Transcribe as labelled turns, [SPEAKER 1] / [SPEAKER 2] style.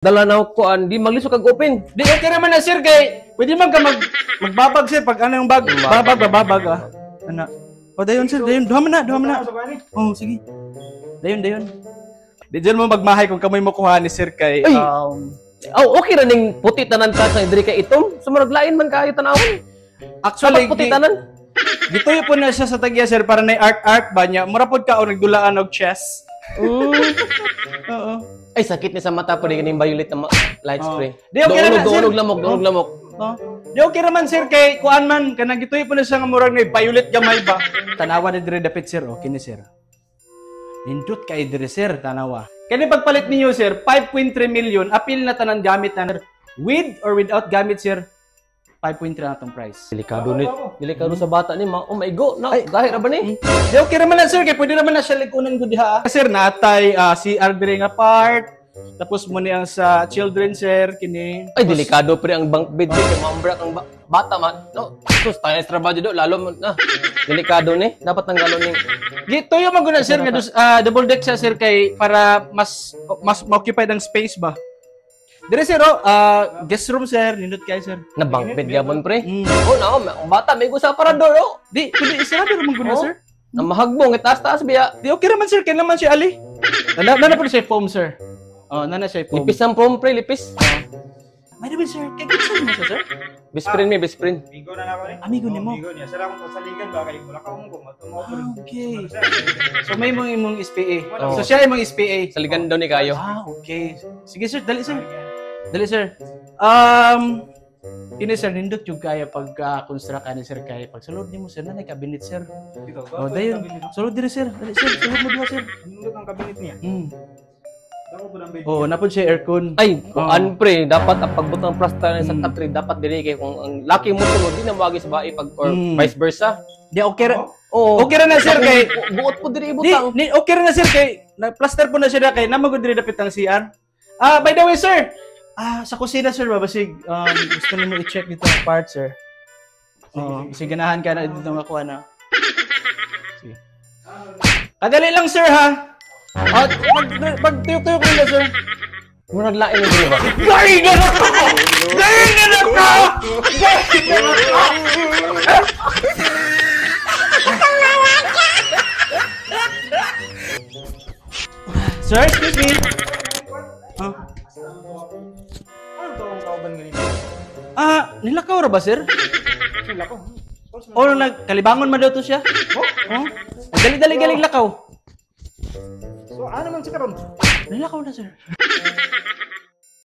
[SPEAKER 1] Dala na ko di maglisod kag open.
[SPEAKER 2] Di okay naman na sir kay pwede man ka magbabag sir pag ano yung bag babag ah. Ana. O dayon sir, dayon duha man na. Oh, sige. Dayon. Di dyan mo magmahay kung kamoy mo kuha ni sir kay
[SPEAKER 1] Okay ra ning puti tanan ka sa diri kay itom. Sumurag lain man kayo tanawon.
[SPEAKER 2] actually
[SPEAKER 1] puti tanan.
[SPEAKER 2] Gituyo po na siya sa tagya sir para na art ba niya. Mura pod ka o nagdulaan og chess. Oo.
[SPEAKER 1] Ay sakit ni sa mata po ning violet na light spray.
[SPEAKER 2] Di okay na sir.
[SPEAKER 1] Donog lamok.
[SPEAKER 2] Di okay naman sir kay kuan man kanang gituyo po na siya nga murag na violet gamay ba. Tanawa ni dire dapit sir o kini sir. Nindot kay dire sir tanawa. Kani pagpalit ninyo sir 5.3 million apil na tanan gamit na with or without gamit sir 5.3 na tong price.
[SPEAKER 1] Delikado sa bata ni oh my god. Na dahil ra ba ni?
[SPEAKER 2] Di okay naman na sir kay pwede naman na siya likunan gud diha. Sir natay CR dire nga part. Tapos mo ni ang sa children sir kini.
[SPEAKER 1] Ay delikado pre ang bunk bed kay mambrak ang bata man. No, sus tayo sa trabaho do lalo na. Delikado ni. Dapat tanggalon ni.
[SPEAKER 2] Dito yung maguna sir nga double deck siya sir kay para mas ma-occupied ang space ba. Dire sir guest room sir nindot kay sir.
[SPEAKER 1] Na bunk bed gyapon pre. Oh na ang bata may gusa para do.
[SPEAKER 2] Di kundi isra pero maguna sir.
[SPEAKER 1] Ang mahagbong itaas-taas biya.
[SPEAKER 2] Di okay naman sir kay naman si Ali. Nana po siya foam sir. Oh, nana siya foam.
[SPEAKER 1] Lipis ang foam pre, lipis.
[SPEAKER 2] May naman sir, kay gitsan mo siya sir?
[SPEAKER 1] Best friend.
[SPEAKER 3] Amigo na ako ni.
[SPEAKER 2] Amigo ni mo.
[SPEAKER 3] Amigo niya. Sila akong kasaligan ba kay wala ka mo
[SPEAKER 2] Okay. So may imong SPA.
[SPEAKER 1] Oh.
[SPEAKER 2] So siya imong SPA.
[SPEAKER 1] Saligan daw ni kayo.
[SPEAKER 2] Okay. Sige sir, dali sir. Dali sir. Ini sir nindot yung kaya pag construct ani sir kaya pag sulod nimo sir nanay cabinet sir. Oh, dayon. Sulod diri sir. Dali sir, sulod mo duha sir.
[SPEAKER 3] Nindot ang cabinet niya.
[SPEAKER 2] Oh, napod siya aircon.
[SPEAKER 1] Ay, pre, dapat ang pagbutang plasta sa country dapat dili kay kung ang laki mo tulo di na mawagi sa bae pag or vice versa.
[SPEAKER 2] Di okay ra.
[SPEAKER 1] Oh,
[SPEAKER 2] okay ra na sir kay
[SPEAKER 1] buot po diri ibutang.
[SPEAKER 2] Di okay ra na sir kay na plaster po na siya kay namagod diri dapit ang CR. By the way sir, sa kusina sir babasig gusto nimo i-check dito ang part sir. Sige ganahan ka na dito nga kuha na. Sige. Kadali lang sir ha. Pag-tuyo-tuyo ko na, sir.
[SPEAKER 1] Murag lain mo ba?
[SPEAKER 2] Gay na na ka! Gay na na ka! Gay na na ka! Sir, excuse me.
[SPEAKER 3] Ano to ang kauban ganito?
[SPEAKER 2] Nilakaw ra ba, sir?
[SPEAKER 3] Sila ko.
[SPEAKER 2] O, nagkalibangon man daw to siya? Dali-dali galing lakaw.
[SPEAKER 3] So ano man si karon?
[SPEAKER 2] Nilakaw na, sir.